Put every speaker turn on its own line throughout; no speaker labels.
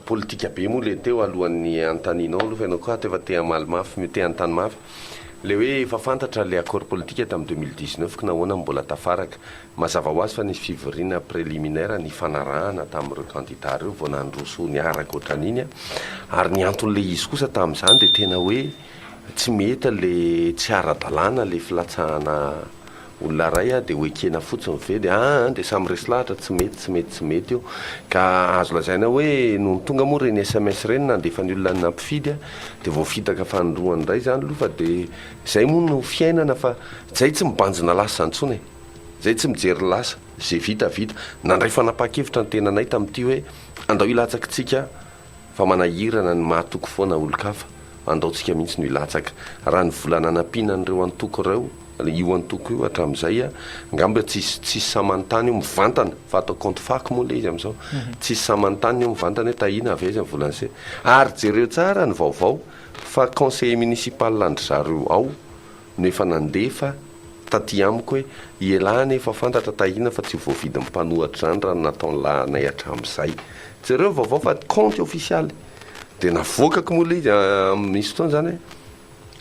politika be moa le teo alohan'ny antaninao aloha fa ianao koa tefa te amaly mafy te antany mafy le hoe efa fantatra le accord politique tamin'ny 2019 ka nahoana mbola tafaraka mazava ho azy fa nisy fivoriana préliminaire ny fanarahana tamin'ireo candidat reo vao nandroso ny araka ohatran'iny ary ny anton'le izy kosa tamin'izany dia tena hoe tsy mety le tsy ara-dalàna le filatsahana olona ray dia hoekena fotsiny ve dia dia samy resy lahatra tsy mety io ka azo lazaina hoe no tonga moa reny SMS reny nandefa ny olona nampifidy dia voafitaka fanindroany ray zany aloha fa dia zay moa no fiainana fa zay tsy mibanjina lasa zantsony zay tsy mijery lasa zay vita nandray fanapa-kevitra ny tenanay tamin'ity hoe andao ilatsakitsika fa manahirana ny mahatoko foana olo-kafa andaotsika mihitsy no ilatsaka raha ny volana anampiana n'ireo antoko ireo io antoko io hatramin'izay angamba tsisy samantany io mivantana fa atao compte fac moa le izy amin'izao tsisy samantany io mivantana hoe tahina avy aiza ny volan'izay ary jereo tsara ny vaovao fa conseiller municipal landry zareo ao no efa nandefa taty amiko hoe ielany efa fantatra tahina fa tsy voavidy mmpanohatra zany raha nataony lahnay hatramin'izay jereo vaovao fa compte official dia navoakako moa le izy misy fotoana zany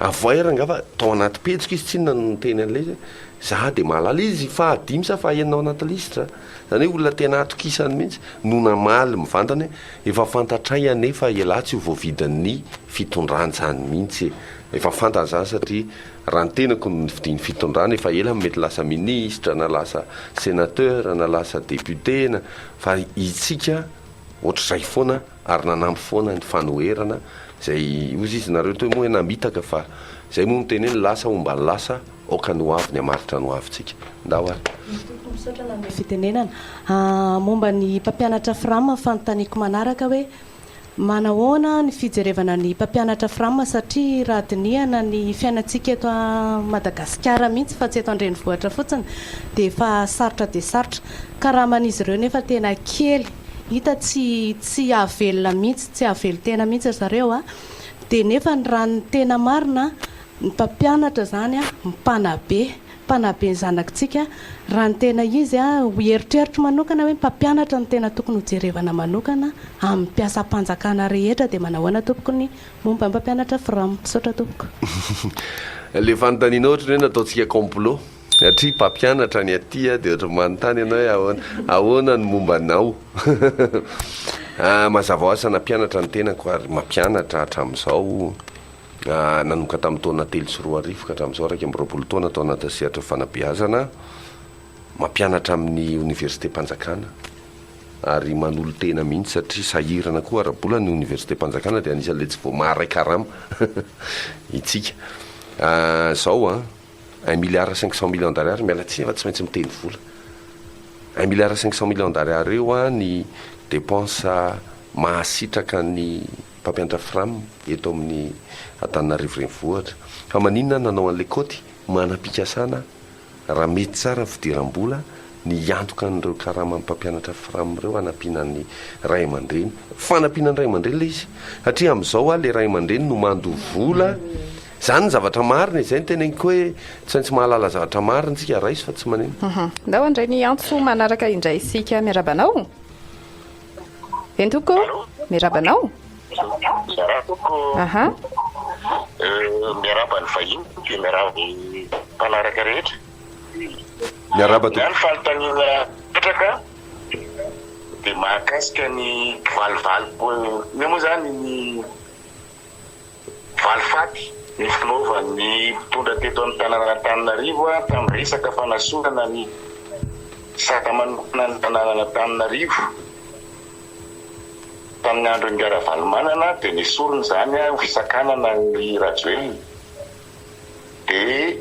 avoaira angava tao anaty pejiko izy tsinona no teny an'le izy za dia mahalala izy fa adimy sa fa enina ao anaty listra zany hoe olona tena atokisany mihitsy no namaly mivantany efa fantatray anefa iala tsy ho voavidin'ny fitondranjany mihitsy efa fantany zany satria raha ny tenako ny fitondrana efa ela mety lasa ministra na lasa sénateur na lasa député na fa itsika ohatr'izay foana ary nanampy foana ny fanoherana zay ozy izy nareo to moa namitaka fa zay moa miteny hoe lasa omba lasa oka no avy ny amaritra no avytsika ndao ary
misaotra na fitenenana momba ny mpampianatra frama fanontaniako manaraka hoe manahoana ny fijerevana ny mpampianatra frama satria raha dinihana ny fiainatsika eto Madagasikara mihitsy fa tsy eto andrenivohitra fotsiny dia efa sarotra dia sarotra ka raha man'izy ireo nefa tena kely hita tsy avelona mihitsy tsy avelo tena mihitsy zareo dia nefa ny raha ny tena marina ny mpampianatra zany mpanabe ny zanakitsika raha ny tena izy ho eritreritra manokana hoe mpampianatra ny tena tokony hojerevana manokana amin'ny mpiasam-panjakana rehetra dia manahoana tompoko ny momba mpampianatra frama misaotra tompoko
le fanontaniana ohatra hoe nataontsika complot satria mpampianatra ny atya dia ohatra manontany ianao ahoana ny momba anao mazava ho azy nampianatra ny tenako ary mampianatra hatramin'izao nanoka tamin'ny taona 3 ka hatramin'izao raika am'roapolo taona tao anaty sehatra fanabeazana mampianatra amin'ny université mpanjakana ary manolo tena mihitsy satria sahirana koa arabola ny université mpanjakana dia anisan'le tsy vao maharaikarama itsika zao 1,500 millions d'ariary mialatsiny fa tsy maintsy miteny vola 1,500 millions d'ariary eo ny dépense mahasitraka ny mpampianatra frama eto amin'ny Antananarivo renivohitra fa maninona nanao an'le kôty manam-pikasana raha mety tsara fidiram-bola ny antoka n'ireo karama ny mpampianatra frama ireo anampinan'ny ray aman-dreny fanampianany ray aman-dreny le izy satria amin'izao le ray aman-dreny no mando vola zany ny zavatra marina izay ny teneniko hoe tsy maintsy mahalala zavatra marina tsika raiso fa tsy maneno
ndao andray ny antso manaraka indray isika miarabanao entoko miarabanao
miaraba ny vahiny dia miaraba ny mpanaraka rehetra
miaraba
ny fanontaniana petraka dia mahakasika ny valivalo ne moa zany ny valifaty ny fanaovan'ny mpitondra teto amin'ny tanàna Antananarivo tamin'ny resaka fanasorana ny saka manokana ny tanàna Antananarivo tamin'ny andro ny Miaravalomanana dia nisorony zany fisakanana ny Rajoelina dia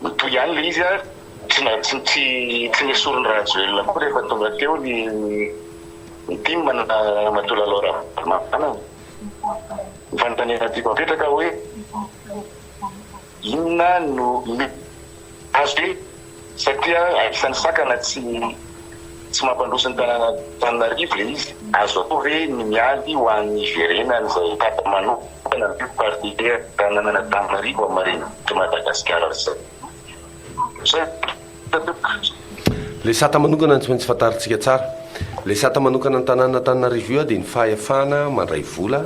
mitoy ihany le izy tsy nisorony Rajoelina koa rehefa tonga teo ny timy matolalao Ravalomanana fanontaniana tiako apetraka hoe inona no azo hoe satria isan'ny sakana tsy mampandroso ny tanàna Antananarivo le izy azo atao hoe ny miady ho an'ny verenany izay tata manokana ny particulier tanàna Antananarivo amaren'ny Madagasikara
le sata manokana tsy maintsy fantaritsika tsara le sata manokana ny tanàna Antananarivo io dia ny fahefana mandray vola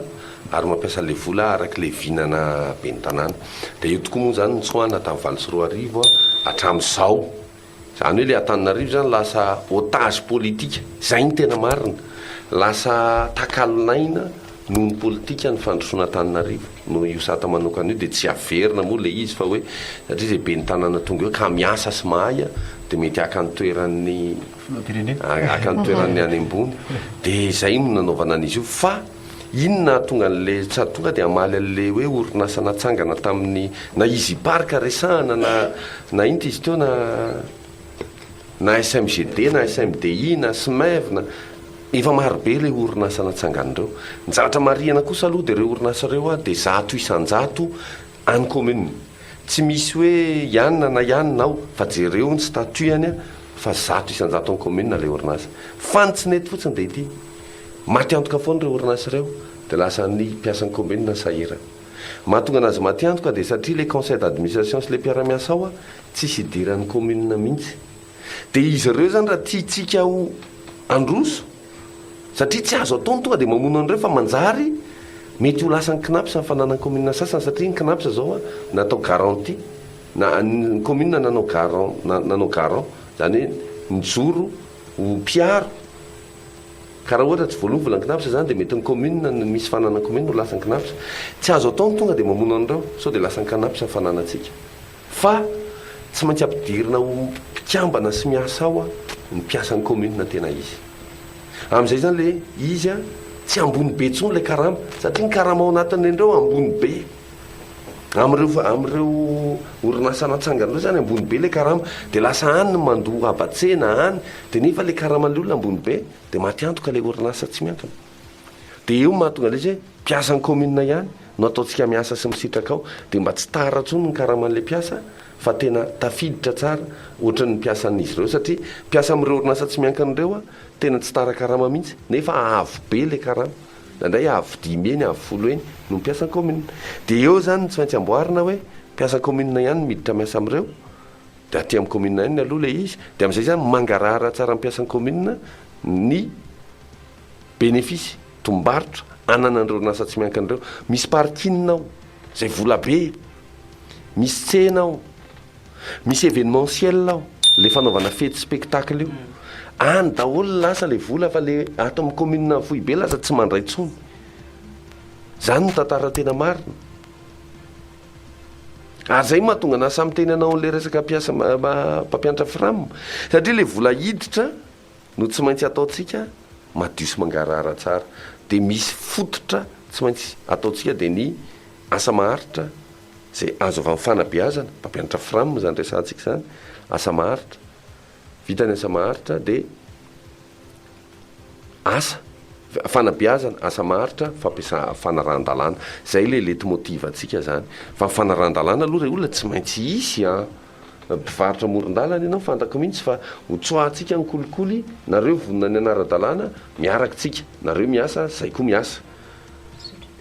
ary mampiasa le vola araky le vinana be ny tanàna. Dia io tokoa moa zany ny tsoahana tamin'ny valo sy roa arivo hatramin'izao. Zany hoe le Antananarivo zany lasa otage politika. Zay ny tena marina. Lasa takalonaina noho ny politika ny fandrosoana Antananarivo. No io sata manokana io dia tsy averina moa le izy fa hoe satria zay be ny tanàna tonga eo ka miasa sy mahay dia mety akan'ny toeran'ny any ambony. Dia zay no nanaovana an'izy io fa inona tonga an'le tsy tonga dia amaly an'le hoe orinasa natsangana tamin'ny na izy parka resahana na inta izy teo na SMGD na SMDI na SMEV na efa marobe le orinasa natsangan'ireo. Ny zavatra marihana kosa aloha dia ireo orinasa ireo dia 100 isan-jato any commune. Tsy misy hoe ianona na ianona ao fa jereo ny statuany fa 100 isan-jato any commune le orinasa. Fa ny tsy nety fotsiny dia ity maty antoka foana ireo orinasa ireo dia lasa ny mpiasan'ny commune ny sahirana. Mahatonga anazy maty antoka dia satria le conseil d'administration sy le mpiara-miasa ao tsisy idiran'ny commune mihitsy. Dia izy ireo zany raha tiatsika ho androso satria tsy azo ataony tonga dia mamono an'ireo fa manjary mety ho lasan'ny knapsa ny fananany commune sasany satria ny knapsa zao natao garantie na ny commune nanao garant zany hoe mijoro ho mpiaro. Ka raha ohatra tsy voalohany volany knapsa zany dia mety ny commune misy fananany commune ho lasan'ny knapsa. Tsy azo ataony tonga dia mamono an'ireo sao dia lasan'ny knapsa ny fananantsika. Fa tsy maintsy ampidirina ho mpikambana sy miasa ao ny mpiasan'ny commune tena izy. Amin'izay zany le izy tsy ambony be tsony le karama satria ny karama ao anatin'ireo ambony be. Amin'ireo orinasa natsangan'ireo zany ambony be le karama dia lasa any ny mandoa abatsena any dia nefa le karaman'le olona ambony be dia maty antoka le orinasa tsy miankina. Dia eo mahatonga le izy hoe mpiasan'ny commune ihany no ataontsika miasa sy misitraka ao dia mba tsy tara tsony ny karaman'le mpiasa fa tena tafiditra tsara ohatran'ny mpiasan'izy ireo satria mpiasa amin'ireo orinasa tsy miankin'ireo tena tsy tara karama mihitsy nefa avo be le karama. Nandray avo 5 eny avo 10 eny no mpiasan'ny commune. Dia eo zany tsy maintsy amboarina hoe mpiasan'ny commune ihany miditra miasa amin'ireo dia aty amin'ny commune ihany aloha le izy dia amin'izay zany mangarahara tsara mpiasan'ny commune ny bénéfice tombarotra anana an'ireo orinasa tsy miankin'ireo. Misy parking ao zay vola be, misy tsena ao, misy événementiel ao le fanaovana fety spectacle io any daholo lasa le vola fa le ato amin'ny commune fohy be lasa tsy mandray tsony. Zany no tantara tena marina. Ary zay mahatonga na samy teny anao an'le resaka mpampianatra frame satria le vola hiditra no tsy maintsy ataontsika madio sy mangarahara tsara. Dia misy fototra tsy maintsy ataontsika dia ny asa maharitra zay azo avy amin'ny fanabeazana mpampianatra frame zany resantsika zany asa maharitra vitany asa maharitra dia asa fanabeazana asa maharitra fampiasa fanarahana-dalàna. Zay le leitmotiv antsika zany fa fanarahana-dalàna aloha re olona tsy maintsy isy mpivarotra moron-dalana ianao fantako mihitsy fa ho tsoahantsika ny kolikoly nareo vonona ny anara-dalàna miaraka tsika nareo miasa zay koa miasa.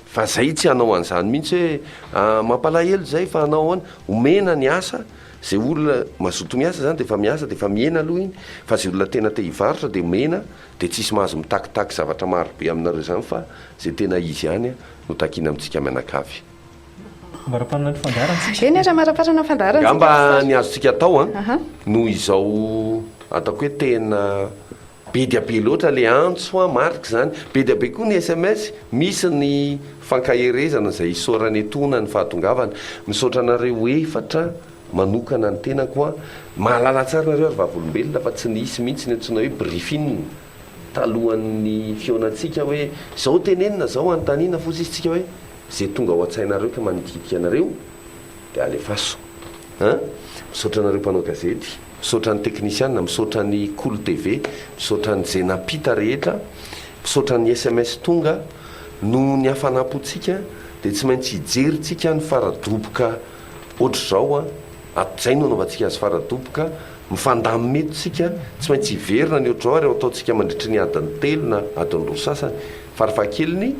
Fa zay tsy hanao an'izany mihitsy hoe mampalahelo zay fa hanao any omena ny asa zay olona mazoto miasa zany dia efa miasa dia efa miena aloha iny fa zay olona tena te hivarotra dia mena dia tsisy mahazo mitakitaky zavatra maro be aminareo zany fa zay tena izy ihany no takina amintsika mianakavy.
Eny ara maraparana fandarana
gamba ny azontsika atao noho izao ataoko hoe tena be dia be loatra le antso marika zany be dia be koa ny SMS misy ny fankaherezana izay isaorany etona ny fahatongavana misaotra anareo efatra manokana ny tena koa mahalala tsara nareo ary vavolombelona fa tsy nisy mihitsy ny antsoina hoe briefing talohan'ny fionatsika hoe zao tenenina zao anontaniana fosy izy tsika hoe zay tonga ao an-tsainareo ka manodiditika anareo dia alefaso misaotra anareo mpanao gazety, misaotra ny teknisiana, misaotra ny Cool TV, misaotra ny zay napita rehetra, misaotra ny SMS tonga no ny hafanampotsika dia tsy maintsy hijeritsika ny faradoboka ohatr'izao zay no anaovantsika azy faradoboka mifandamy metitsika tsy maintsy hiverina ny ohatr'izao ary ataontsika mandritry ny adiny 3 na adiny 2 sasany farafahakeliny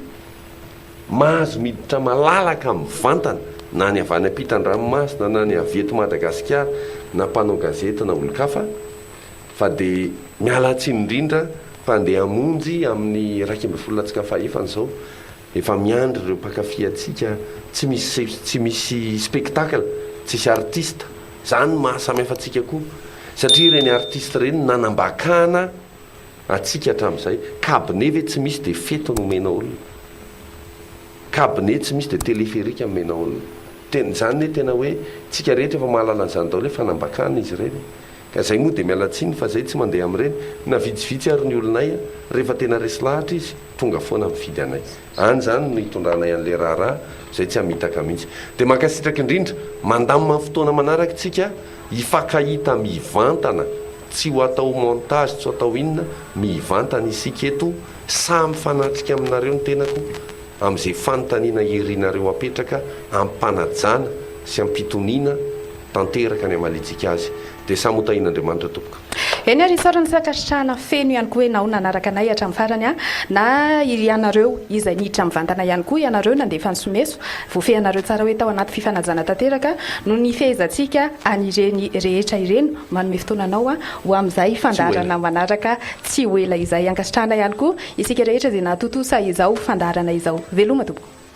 mahazo miditra malalaka mivantana na ny avany ampitan-dranomasina na ny avy eto Madagasikara na mpanao gazety na olon-kafa fa dia miala tsiny indrindra mpandeha amonjy amin'ny 12 zao efa miandry ireo mpakafy atsika tsy misy spectacle tsisy artiste zany mahasamy hafa atsika koa satria ireny artiste reny nanambakana atsika hatramin'izay cabinet ve tsy misy de fety nomena olona cabinet tsy misy de téléphérique nomena olona zany ne tena hoe tsika rehetra efa mahalala an'izany daholo hoe fanambakana izy ireny ka zay moa de mialatsiny fa zay tsy mandeha amin'ireny na vitsivitsy ary ny olonay rehefa tena resy lahatra izy tonga foana mividy anay any zany no hitondranay an'le raharaha zay tsy hamitaka mihitsy de mankasitraka indrindra mandamina fotoana manaraka tsika hifankahita mivantana tsy ho atao montage tsy ho atao inona mivantana isika eto samy fanatrika aminareo ny tenako amin'izay fanontaniana irinareo apetraka ampanajana sy ampitoniana tanteraka ny amalitsika azy de samy hotahin'Andriamanitra tompoko
eny ary isaorany sakasitrahana feno ihany koa ianao nanaraka anay hatramin'ny farany na ianareo izay niditra mivantana ihany koa ianareo nandefa ny someso voafehanareo tsara hoe tao anaty fifanajana tanteraka no ny fehezantsika anireny rehetra ireny manome fotoananao ho amin'izay fandarana manaraka tsy ho ela izay ankasitrahana ihany koa isika rehetra izay nahatotosa izao fandarana izao veloma tompoko